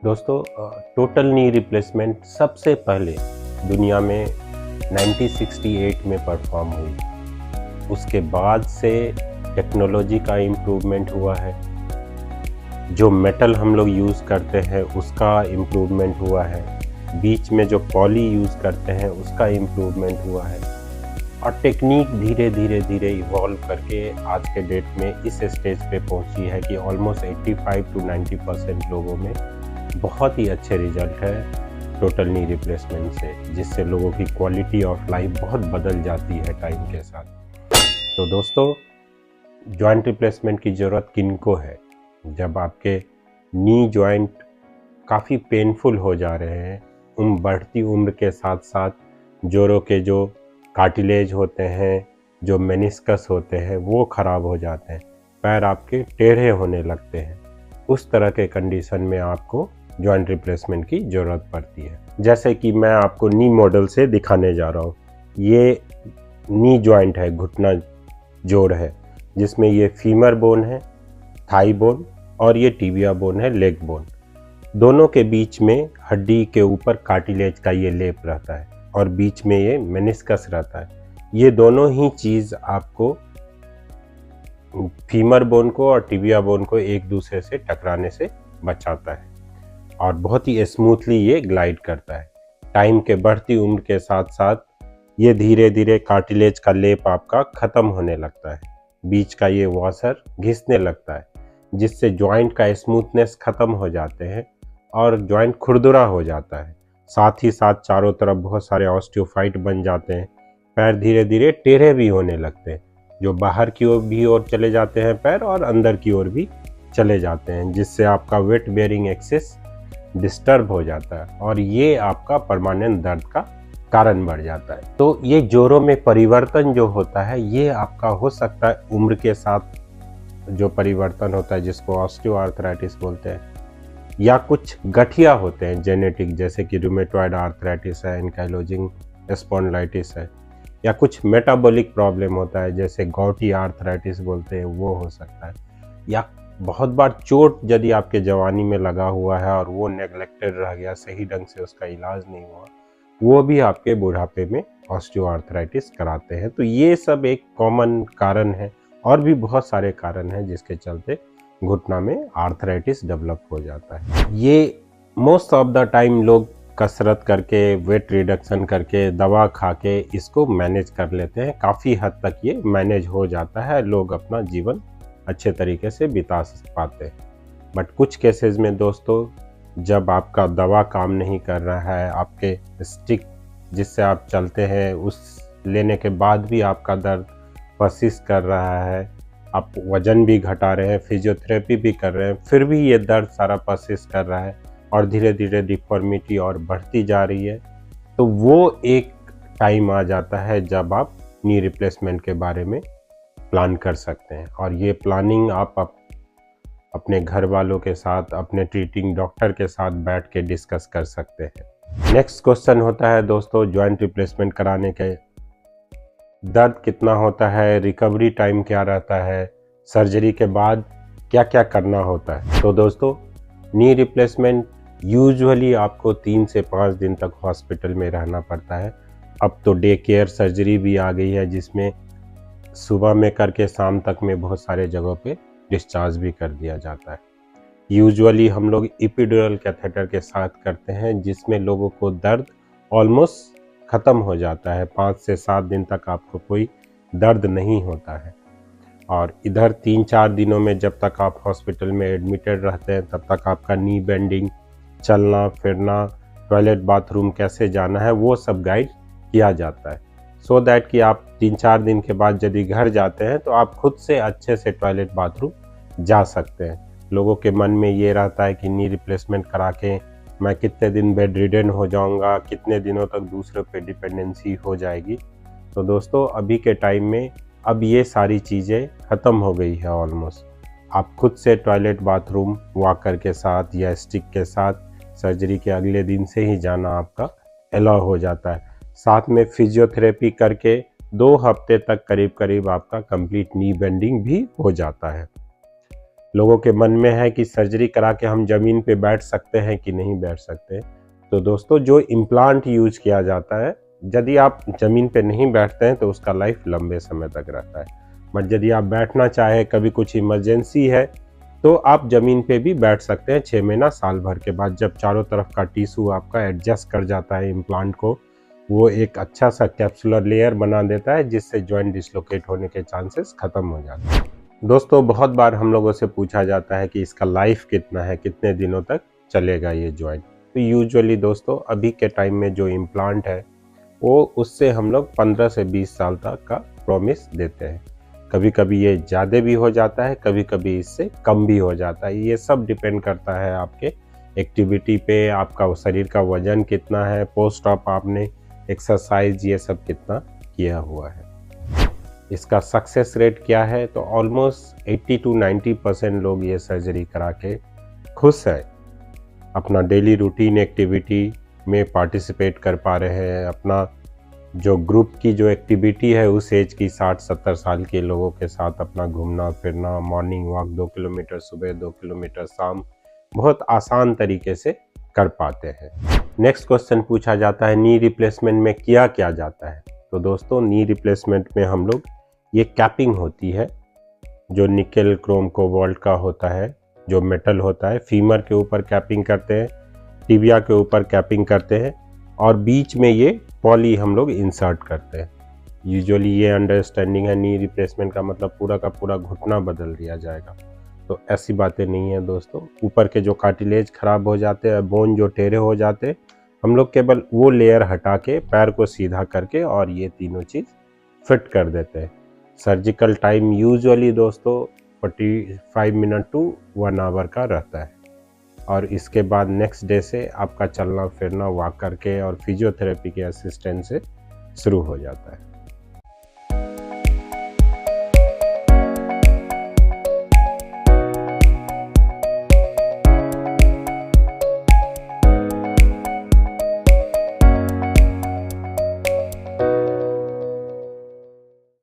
दोस्तों total knee replacement सबसे पहले दुनिया में 1968 में परफॉर्म हुई। उसके बाद से टेक्नोलॉजी का इम्प्रूवमेंट हुआ है, जो मेटल हम लोग यूज़ करते हैं उसका इम्प्रूवमेंट हुआ है, बीच में जो पॉली यूज़ करते हैं उसका इम्प्रूवमेंट हुआ है और टेक्निक धीरे धीरे धीरे इवॉल्व करके आज के डेट में इस स्टेज पे पहुंची है कि ऑलमोस्ट 85 to 90% लोगों में बहुत ही अच्छे रिजल्ट है टोटल नी रिप्लेसमेंट से, जिससे लोगों की क्वालिटी ऑफ लाइफ बहुत बदल जाती है टाइम के साथ। तो दोस्तों, जॉइंट रिप्लेसमेंट की ज़रूरत किनको है? जब आपके नी जॉइंट काफ़ी पेनफुल हो जा रहे हैं, बढ़ती उम्र के साथ साथ जोड़ों के जो कार्टिलेज होते हैं, जो मेनिस्कस होते हैं, वो ख़राब हो जाते हैं, पैर आपके टेढ़े होने लगते हैं, उस तरह के कंडीशन में आपको जॉइंट रिप्लेसमेंट की ज़रूरत पड़ती है। जैसे कि मैं आपको नी मॉडल से दिखाने जा रहा हूँ। ये नी जॉइंट है, घुटना जोड़ है, जिसमें ये फीमर बोन है, थाई बोन और ये टिबिया बोन है, लेग बोन। दोनों के बीच में हड्डी के ऊपर कार्टिलेज का ये लेप रहता है और बीच में ये मेनिस्कस रहता है। ये दोनों ही चीज़ आपको फीमर बोन को और टिबिया बोन को एक दूसरे से टकराने से बचाता है और बहुत ही स्मूथली ये ग्लाइड करता है। टाइम के बढ़ती उम्र के साथ साथ ये धीरे धीरे कार्टिलेज का लेप आपका ख़त्म होने लगता है, बीच का ये वॉशर घिसने लगता है, जिससे जॉइंट का स्मूथनेस ख़त्म हो जाते हैं और जॉइंट खुरदुरा हो जाता है। साथ ही साथ चारों तरफ बहुत सारे ऑस्टियोफाइट बन जाते हैं, पैर धीरे धीरे टेढ़े भी होने लगते हैं, जो बाहर की ओर चले जाते हैं पैर और अंदर की ओर भी चले जाते हैं, जिससे आपका वेट बेयरिंग एक्सिस डिस्टर्ब हो जाता है और ये आपका परमानेंट दर्द का कारण बढ़ जाता है। तो ये जोड़ों में परिवर्तन जो होता है, ये आपका हो सकता है उम्र के साथ जो परिवर्तन होता है, जिसको ऑस्टियोआर्थराइटिस बोलते हैं, या कुछ गठिया होते हैं जेनेटिक, जैसे कि रूमेटॉइड आर्थराइटिस है, एंकाइलोजिंग स्पॉन्डिलाइटिस है, या कुछ मेटाबॉलिक प्रॉब्लम होता है जैसे गॉटी आर्थराइटिस बोलते हैं, वो हो सकता है, या बहुत बार चोट यदि आपके जवानी में लगा हुआ है और वो नेग्लेक्टेड रह गया, सही ढंग से उसका इलाज नहीं हुआ, वो भी आपके बुढ़ापे में ऑस्टियोआर्थराइटिस कराते हैं। तो ये सब एक कॉमन कारण है और भी बहुत सारे कारण हैं जिसके चलते घुटना में आर्थराइटिस डेवलप हो जाता है। ये मोस्ट ऑफ द टाइम लोग कसरत करके, वेट रिडक्शन करके, दवा खा के इसको मैनेज कर लेते हैं। काफ़ी हद तक ये मैनेज हो जाता है, लोग अपना जीवन अच्छे तरीके से बिता पाते हैं। बट कुछ केसेस में दोस्तों, जब आपका दवा काम नहीं कर रहा है, आपके स्टिक जिससे आप चलते हैं उस लेने के बाद भी आपका दर्द परसिस्ट कर रहा है, आप वज़न भी घटा रहे हैं, फिजियोथेरेपी भी कर रहे हैं, फिर भी ये दर्द सारा परसिस्ट कर रहा है और धीरे धीरे डिफॉर्मिटी और बढ़ती जा रही है, तो वो एक टाइम आ जाता है जब आप नी रिप्लेसमेंट के बारे में प्लान कर सकते हैं। और ये प्लानिंग आप अपने घर वालों के साथ, अपने ट्रीटिंग डॉक्टर के साथ बैठ के डिस्कस कर सकते हैं। नेक्स्ट क्वेश्चन होता है दोस्तों, जॉइंट रिप्लेसमेंट कराने के दर्द कितना होता है, रिकवरी टाइम क्या रहता है, सर्जरी के बाद क्या क्या करना होता है? तो दोस्तों, नी रिप्लेसमेंट यूजुअली आपको 3 से 5 दिन तक हॉस्पिटल में रहना पड़ता है। अब तो डे केयर सर्जरी भी आ गई है, जिसमें सुबह में करके शाम तक में बहुत सारे जगहों पे डिस्चार्ज भी कर दिया जाता है। यूजुअली हम लोग एपिड्यूरल कैथेटर के साथ करते हैं, जिसमें लोगों को दर्द ऑलमोस्ट ख़त्म हो जाता है। 5 से 7 दिन तक आपको कोई दर्द नहीं होता है। और इधर 3-4 दिनों में जब तक आप हॉस्पिटल में एडमिटेड रहते हैं, तब तक आपका नी बेंडिंग, चलना फिरना, टॉयलेट बाथरूम कैसे जाना है, वो सब गाइड किया जाता है, सो दैट कि आप 3-4 दिन के बाद यदि घर जाते हैं तो आप खुद से अच्छे से टॉयलेट बाथरूम जा सकते हैं। लोगों के मन में ये रहता है कि नी रिप्लेसमेंट करा के मैं कितने दिन बेड रिडन हो जाऊंगा, कितने दिनों तक दूसरों पे डिपेंडेंसी हो जाएगी। तो दोस्तों, अभी के टाइम में अब ये सारी चीज़ें ख़त्म हो गई है ऑलमोस्ट। आप खुद से टॉयलेट बाथरूम वॉकर के साथ या स्टिक के साथ सर्जरी के अगले दिन से ही जाना आपका अलाउ हो जाता है। साथ में फिजियोथेरेपी करके 2 हफ्ते तक करीब करीब आपका कंप्लीट नी बेंडिंग भी हो जाता है। लोगों के मन में है कि सर्जरी करा के हम ज़मीन पे बैठ सकते हैं कि नहीं बैठ सकते। तो दोस्तों जो इम्प्लांट यूज किया जाता है, यदि आप ज़मीन पे नहीं बैठते हैं तो उसका लाइफ लंबे समय तक रहता है। बट यदि आप बैठना चाहे, कभी कुछ इमरजेंसी है, तो आप ज़मीन पे भी बैठ सकते हैं 6 महीना साल भर के बाद, जब चारों तरफ का टिश्यू आपका एडजस्ट कर जाता है इम्प्लांट को। वो एक अच्छा सा कैप्सुलर लेयर बना देता है जिससे जॉइंट डिसलोकेट होने के चांसेस खत्म हो जाते हैं। दोस्तों बहुत बार हम लोगों से पूछा जाता है कि इसका लाइफ कितना है, कितने दिनों तक चलेगा ये जॉइंट। तो यूजुअली दोस्तों अभी के टाइम में जो इम्प्लांट है वो उससे हम लोग 15 से 20 साल तक का प्रॉमिस देते हैं। कभी कभी ये ज़्यादा भी हो जाता है, कभी कभी इससे कम भी हो जाता है। ये सब डिपेंड करता है आपके एक्टिविटी पे, आपका शरीर का वजन कितना है, पोस्ट ऑप आपने एक्सरसाइज ये सब कितना किया हुआ है। इसका सक्सेस रेट क्या है, तो ऑलमोस्ट 80 to 90% लोग ये सर्जरी करा के खुश हैं, अपना डेली रूटीन एक्टिविटी में पार्टिसिपेट कर पा रहे हैं। अपना जो ग्रुप की जो एक्टिविटी है उस एज की 60-70 साल के लोगों के साथ अपना घूमना फिरना, मॉर्निंग वॉक 2 किलोमीटर सुबह 2 किलोमीटर शाम, बहुत आसान तरीके से कर पाते हैं। नेक्स्ट क्वेश्चन पूछा जाता है नी रिप्लेसमेंट में किया क्या जाता है। तो दोस्तों नी रिप्लेसमेंट में हम लोग ये कैपिंग होती है जो निकेल क्रोम कोबाल्ट का होता है, जो मेटल होता है, फीमर के ऊपर कैपिंग करते हैं, टिबिया के ऊपर कैपिंग करते हैं और बीच में ये पॉली हम लोग इंसर्ट करते हैं। यूजुअली ये अंडरस्टैंडिंग है नी रिप्लेसमेंट का मतलब पूरा का पूरा घुटना बदल दिया जाएगा। तो ऐसी बातें नहीं है दोस्तों। ऊपर के जो कार्टिलेज खराब हो जाते हैं, बोन जो टेढ़े हो जाते हैं, हम लोग केवल वो लेयर हटा के पैर को सीधा करके और ये तीनों चीज़ फिट कर देते हैं। सर्जिकल टाइम यूजुअली दोस्तों 45 मिनट टू 1 आवर का रहता है और इसके बाद नेक्स्ट डे से आपका चलना फिरना वॉक करके और फिजियोथेरेपी के असिस्टेंट से शुरू हो जाता है।